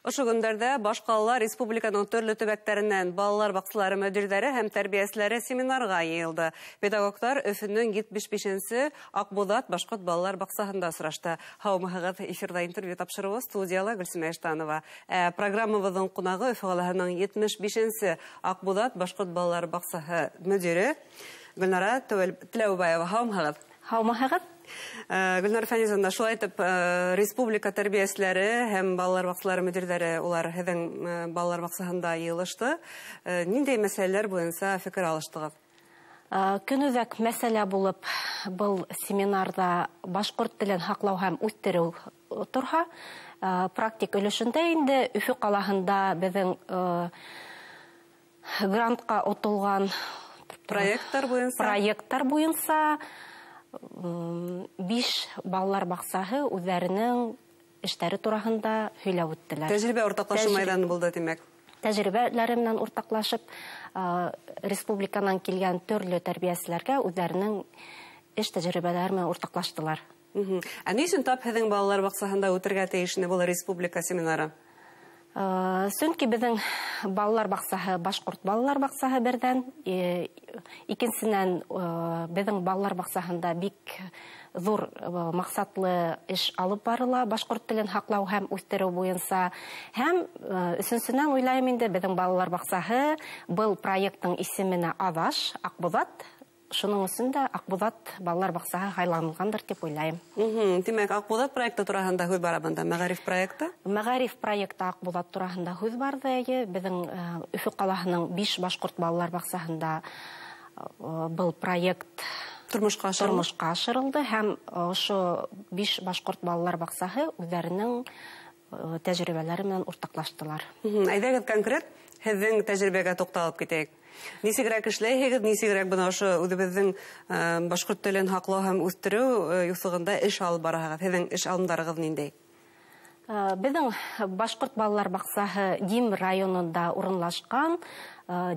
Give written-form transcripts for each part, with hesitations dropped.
Ошо көндәрдә башкалалар республиканың төрле төбәктәреннән балалар баксалары мөдирләре һәм тәрбиячеләре семинарга йыелды. Педагогтар Өфөнең 75-нче Акбудат башкорт балалар баксаһында очрашты. Һаумыгыз, эфирда интервью тапшыруы студияла Гөлсемә Эштанова. Программабызның кунагы Өфө каласының 75-нче Акбудат башкорт балалар баксаһы мөдире Гөлнара Теләүбаева. Һаумыгыз. Һаумыгыз. Гөлнар Фәнизовна, шулай итеп, республика тәрбиячеләре һәм балалар баксалары мөдирләре улар һеҙҙең балалар баксаһында йыйылышты. Ниндәй мәсьәләләр буйынса фекер алыштығыҙ? Көнүҙәк мәсьәлә булып, был семинарда башҡорт телен һаҡлау һәм үҫтереү торһа, практик өлөшөндә инде Өфө ҡалаһында беҙҙең грантҡа отолған проекттар буйынса 5 балалар баксаһы үҙҙәренең эштәре тураһында һөйләп үттеләр. Тәжрибә уртаҡлашыу майҙаны булды, тимәк. Тәжрибәләре менән уртаҡлашып, республиканан килгән төрлө тәрбиәселәргә үҙҙәренең эш тәжрибәләре менән уртаҡлаштылар. Ә ни өсөн тап һеҙҙең балалар баксаһында үтергә тейешне был республика семинары? Сөнки беҙҙең балалар баксаһы, башҡорт балалар баксаһы берҙән, икенсенән беҙҙең балалар баксаһында бик ҙур маҡсатлы эш алып барыла, башҡорт телен һаҡлау һәм үҫтереү буйынса. Һәм өсөнсөнән уйлайым инде, беҙҙең балалар баксаһы был проекттың исеменә аҙаш, Аҡбуҙат. Шуның өсөн дә Аҡбуҙат балалар баксаһы һайланылғандыр тип уйлайым. Тимәк, Аҡбуҙат проекты тураһында һүҙ бара бында, Мәғариф проекты? Мәғариф проекты Аҡбуҙат тураһында һүҙ барҙы. Беҙҙең Өфө ҡалаһының 5 башҡорт балалар баксаһында был проект тормошҡа ашырылды һәм ошо 5 башҡорт балалар баксаһы үҙҙәренең тәжрибәләре менән уртаҡлаштылар. Әйҙәгеҙ конкрет һеҙҙең тәжрибәгә туҡталып китәйек. Нисегерәк эшләйһегеҙ, нисегерәк бына ошо үҙебеҙҙең башҡорт телен һаҡлау һәм үҫтереү юҫығында эш алып бараһығыҙ? Һеҙҙең эш алымдарығыҙ ниндәй? Беҙҙең башҡорт балалар баксаһы Дим районында урынлашҡан.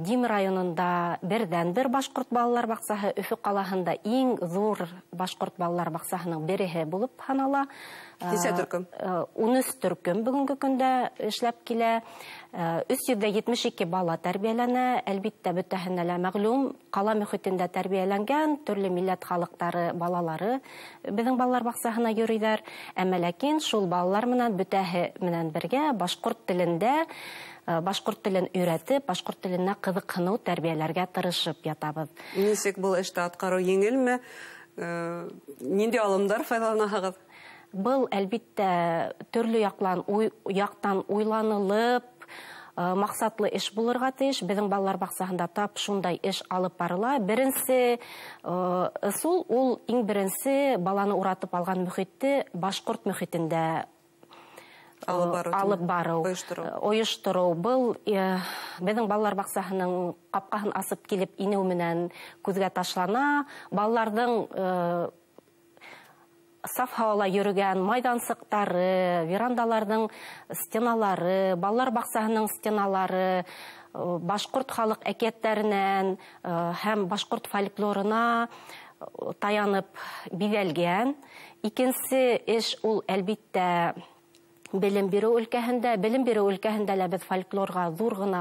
Дим районында берҙән-бер башҡорт балалар баксаһы, Өфө ҡалаһында иң ҙур башҡорт балалар баксаһының береһе булып һанала. Нисә төркөм? 13 төркөм бүгенге көндә эшләп килә. 372 бала тәрбиәләнә. Әлбиттә, бөтәһенә лә мәғлүм, ҡала мөхитендә тәрбиәләнгән төрлө милләт халыҡтары балалары беҙҙең балалар баксаһына йөрөйҙәр. Әммә ләкин шул балалар менән бөтәһе менән бергә башҡорт телендә башҡорт телен өйрәтеп, башҡорт теленә ҡыҙыҡһыныу тәрбиәләргә тырышып ятабыҙ. Нисек был эште атҡарыу еңелме? Ниндәй алымдар файҙаланаһығыҙ? Был, әлбиттә, төрлө яҡтан уйланылып, маҡсатлы эш булырға тейеш. Беҙҙең балалар баксаһында тап шундай эш алып барыла. Беренсе ысул, ул иң беренсе баланы уратып алған мөхитте башҡорт мөхитендә алып барыу, ойоштороу. Был беҙҙең балалар баксаһының ҡапҡаһын асып килеп инеү менән күҙгә ташлана. Балаларҙың саф һауала йөрөгән майҙансыҡтары, верандаларҙың стеналары, балалар баксаһының стеналары башҡорт халыҡ әкиәттәренән һәм башҡорт фольклорына таянып биҙәлгән. Икенсе эш ул, әлбиттә, белем биреү өлкәһендә лә беҙ фольклорға ҙур ғына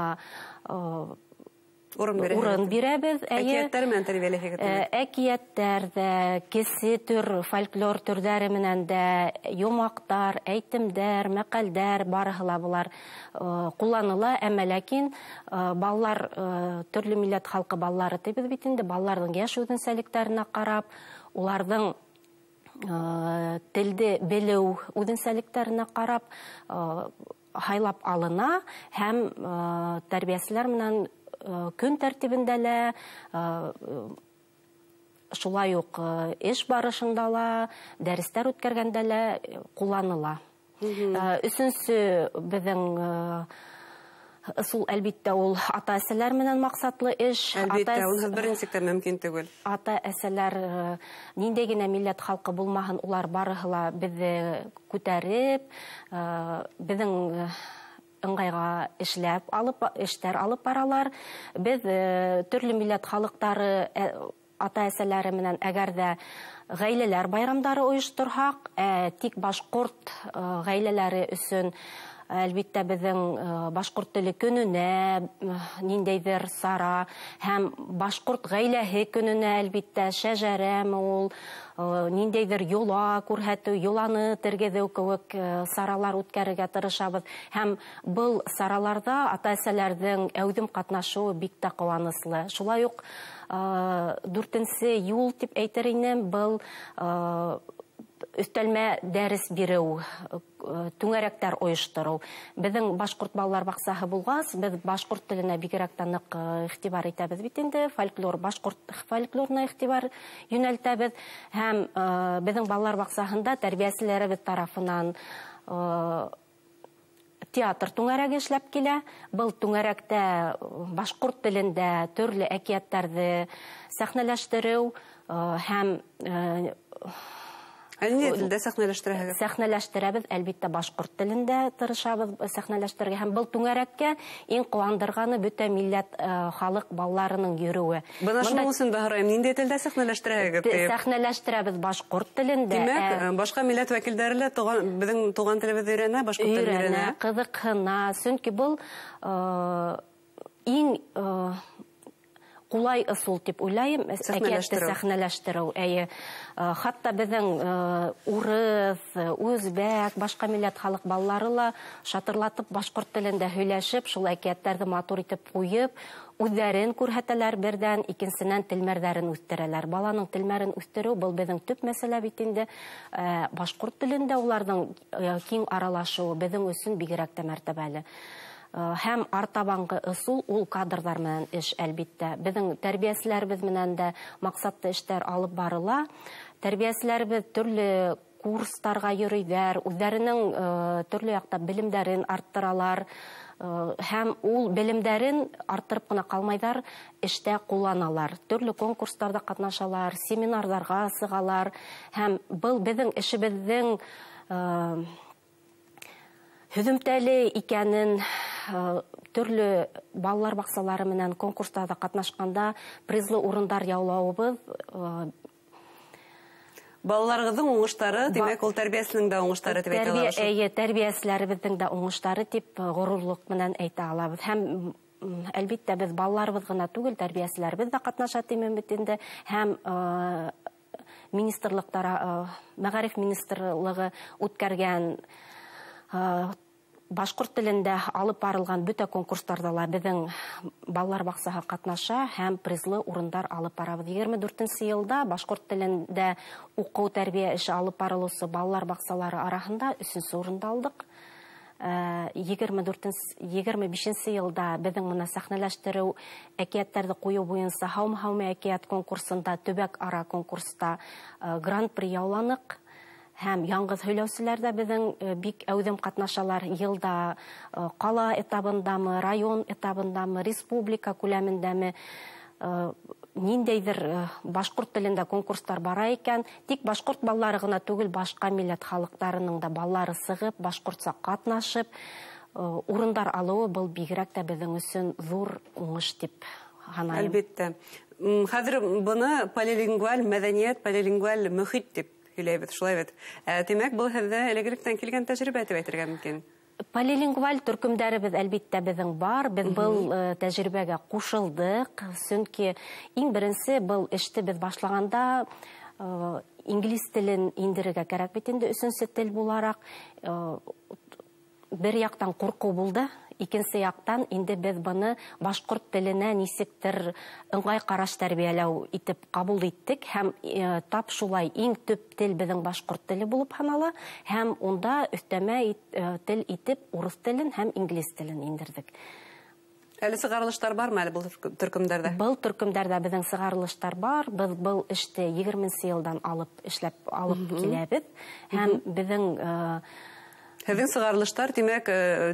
урын бирәбеҙ. Әкиәттәр менән тәрбиәләйһегеҙ? Әкиәттәр ҙә, кесе төр, фольклор төрҙәре менән дә, йомаҡтар, әйтемдәр, мәҡәлдәр, барыһы ла былар ҡулланыла. Әммә ләкин балалар, төрлө милләт халҡы балалары тибеҙ бит инде, балаларҙың йәш үҙенсәлектәренә ҡарап, уларҙың телде белеү үҙенсәлектәренә ҡарап һайлап алына һәм тәрбиәселәр менән көн тәртибендә лә, шулай уҡ эш барышында ла, дәрестәр үткәргәндә лә ҡулланыла. Өсөнсө беҙҙең ысул, әлбиттә, ул ата-әсәләр менән маҡсатлы эш. Әлбиттә, унһыҙ бер нисек тә мөмкин түгел. Ата-әсәләр ниндәй генә милләт халҡы булмаһын, улар барыһы ла беҙҙе күтәреп, беҙҙең ыңғайға эштәр алып баралар. Беҙ төрлө милләт халыҡтары ата-әсәләре менән әгәр ҙә ғаиләләр байрамдары ойошторһаҡ, тик башҡорт ғаиләләре өсөн әлбиттә безнең башкорт теле көненә ниндәйдер сара һәм башкорт гаиләһе көненә әлбиттә шәҗәрәме ул ниндәйдер юла күрһәтү, юланы тергеҙеү кеүек саралар үткәрергә тырышабыз. Һәм был сараларда ата-әсәләрҙең әүҙем ҡатнашыуы бик тә ҡыуаныслы. Шулай уҡ 4-нсе юл тип әйтер инем, был өҫтәлмә дәрес биреү, түңәрәктәр ойоштороу. Беҙҙең башҡорт балалар баҡсаһы булғас, беҙ башҡорт теленә бигерәк тә ныҡ иғтибар итәбеҙ бит инде, башҡорт фольклорына иғтибар йүнәлтәбеҙ. Һәм беҙҙең балалар баҡсаһында тәрбиәселәребеҙ тарафынан театр түңәрәге эшләп килә. Был түңәрәктә башҡорт телендә төрлө әкиәттәрҙе сәхнәләштереү һәм Әле телдә сәхнәләштерәһегеҙ? Сәхнәләштерәбеҙ, әлбиттә башҡорт телендә тырышабыҙ сәхнәләштерергә. Һәм был түңәрәккә иң ҡыуандырғаны бөтә милләт халыҡ балаларының йөрөүе. Бына шуның өсөн дә һорайым, ниндәй телдә сәхнәләштерәһегеҙ? Сәхнәләштерәбеҙ башҡорт телендә. Димәк, башҡа милләт вәкилдәре лә беҙҙең туған телебеҙҙе өйрәнә, башҡорт телен өйрәнә. Ҡыҙыҡһына, сөнки был иң ҡулай ысул тип уйлайым, әкиәтте сәхнәләштереү. Хатта беҙҙең урыҫ, үзбәк, башҡа милләт халыҡ балалары ла шатырлатып башҡорт телендә һөйләшеп, шул әкиәттәрҙе матур итеп ҡуйып, үҙҙәрен күрһәтәләр берҙән, икенсенән телмәрҙәрен үҫтерәләр. Баланың телмәрен үҫтереү был беҙҙең төп мәсьәлә бит инде. Башҡорт телендә уларҙың киң аралашыуы беҙҙең өсөн бигерәк тә мәртәбәле. Һәм артабанғы ысул ул кадрҙар менән эш, әлбиттә. Беҙҙең тәрбиәселәребеҙ менән дә маҡсатлы эштәр алып барыла. Тәрбиәселәребеҙ төрлө курстарға йөрөйҙәр, үҙҙәренең төрлө яҡта белемдәрен арттыралар. Һәм ул белемдәрен арттырып ҡына ҡалмайҙар, эштә ҡулланалар. Төрлө конкурстарҙа ҡатнашалар, семинарҙарға сығалар. Һәм был беҙҙең эшебеҙҙең һөҙөмтәле икәнен төрлө балалар баҡсалары менән конкурстарҙа ҡатнашҡанда призлы урындар яулауыбыҙ. Балаларығыҙҙың уңыштары, демәк, ул тәрбиәсенең дә уңыштары тип әйтә алабыҙ. Тәрбиәселәребеҙҙең дә уңыштары тип ғорурлыҡ менән әйтә алабыҙ. Һәм әлбиттә беҙ балаларыбыҙ ғына түгел, тәрбиәселәребеҙ дә ҡатнаша тимәм бит инде. Һәм министрлыҡтара, мәғариф министрлығы үткәргән башҡорт телендә алып барылған бөтә конкурстарҙа ла беҙҙең балалар баҡсаһы ҡатнаша һәм призлы урындар алып барабыҙ. 24-нсе йылда башҡорт телендә уҡыу тәрбиә эше алып барылыусы балалар баҡсалары араһында 3-нсе урынды алдыҡ. 25-нсе йылда беҙҙең мына сәхнәләштереү әкиәттәрҙе ҡуйыу буйынса һаумы әкиәт конкурсында, төбәк ара конкурста гран-при яуланыҡ. Һәм яңғыҙ һөйләүселәрҙә беҙҙең бик әүҙем ҡатнашалар. Йылда ҡала этабындамы, район этабындамы, республика күләмендәме ниндәйҙер башҡорт телендә конкурстар бара икән. Тик башҡорт балалары ғына түгел, башҡа милләт халыҡтарының да балалары сығып, башҡортса ҡатнашып, урындар алыуы был бигерәк тә беҙҙең өсөн ҙур уңыш тип һанайым. Әлбиттә. Хәҙер быны полилингваль мәҙәниәт, полилингваль мөхит тип һөйләйбеҙ, шулай бит. Тимәк, был һеҙҙә элегелектән килгән тәжрибә тип әйтергә мөмкин. Полилингваль төркөмдәребеҙ әлбиттә беҙҙең бар. Беҙ был тәжрибәгә ҡушылдык. Сөнки иң беренсе был эште беҙ башлағанда инглиз телен индерергә кәрәк бит инде, 3-нсе тел булараҡ. Бер яҡтан ҡурҡыу булды. Икенсе яҡтан инде беҙ быны башҡорт теленә нисектер ыңғай ҡараш тәрбиәләү итеп ҡабул иттек. Һәм тап шулай иң төп тел беҙҙең башҡорт теле булып һанала. Һәм унда өҫтәмә тел итеп урыҫ телен һәм инглиз телен индерҙек. Әле сығарылыштар бармы әле был төркөмдәрҙә? Был төркөмдәрҙә беҙҙең сығарылыштар бар. Беҙ был эште 20-нсе йылдан эшләп алып киләбеҙ. Һәм беҙҙең Һеҙҙең сығарылыштар, тимәк,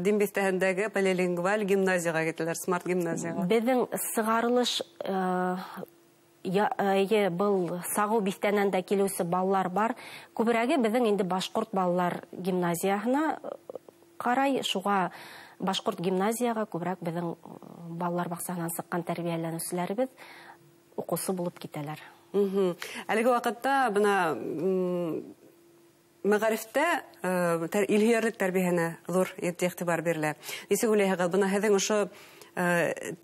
Дим биҫтәһендәге полилингваль гимназияға китәләр, смарт гимназияға. Беҙҙең сығарылыш был Сағыу биҫтәнән дә килеүсе балалар бар. Күберәге беҙҙең инде башҡорт балалар гимназияһына ҡарай, шуға башҡорт гимназияға күберәк беҙҙең балалар баҡсаһынан сыҡҡан тәрбиәләнеүселәребеҙ уҡыусы булып китәләр. Әлеге ваҡытта бына Мәгарифтә илһөярлек тәрбиәһенә зур игътибар бирелә. Нисек уйлыйсыз, бына һеҙҙең ошо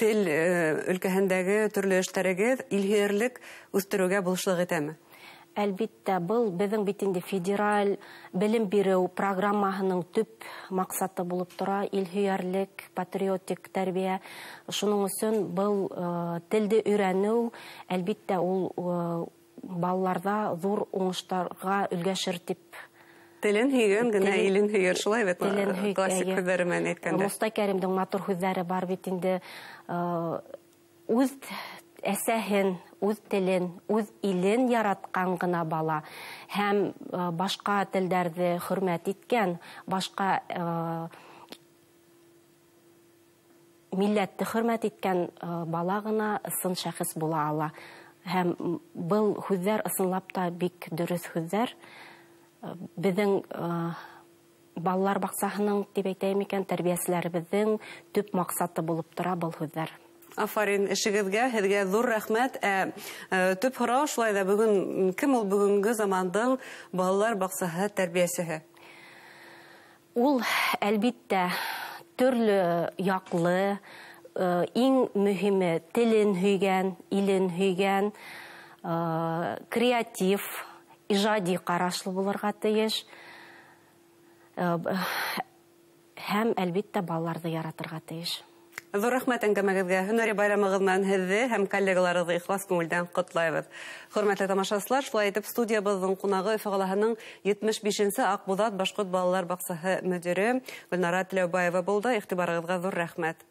тел өлкәһендәге төрлө эштәрегеҙ илһөярлек үстереүгә булышлыҡ итәме? Әлбиттә, был беҙҙең бит инде федераль белем биреү программаһының төп маҡсаты булып тора, илһөярлек, патриотик тәрбиә. Шуның өсөн был телде өйрәнеү, әлбиттә, ул балаларҙа ҙур уңыштарға өлгәшер тип. Телен һөйгән генә илен һөйөр, шулай бит, классик һүҙҙәре менән әйткәндә. Мостай Кәримдең матур һүҙҙәре бар бит инде. Үҙ әсәһен, үҙ телен, үҙ илен яратҡан гына бала һәм башҡа телдәрҙе хөрмәт иткән, башҡа милләтте хөрмәт иткән бала ғына ысын шәхес була ала. Һәм был һүҙҙәр ысынлап та бик дөрөҫ һүҙҙәр. Беҙҙең балалар баҡсаһының, тип әйтәйем икән, тәрбиәселәребеҙҙең төп маҡсаты булып тора был һүҙҙәр. Афарин, эшегеҙгә, һеҙгә ҙур рәхмәт. Төп һорау шулай ҙа бөгөн кем ул бөгөнгө замандың балалар баҡсаһы тәрбиәсеһе? Ул, әлбиттә, төрлө яҡлы, иң мөһиме телен һөйгән, илен һөйгән, креатив, ижади ҡарашлы булырға тейеш һәм, әлбиттә, балаларҙы яратырға тейеш. Ҙур рәхмәт әңгәмәгеҙгә. Һөнәри байрамығыҙ менән һеҙҙе һәм коллегаларығыҙҙы ихлас күңелдән ҡотлайбыҙ. Хөрмәтле тамашасылар, шулай итеп студиябыҙҙың ҡунағы Өфө ҡалаһының 75-нсе Аҡбуҙат башҡорт балалар баҡсаһы мөдире Гөлнара Теләүбаева булды. Иғтибарығыҙға ҙур рәхмәт.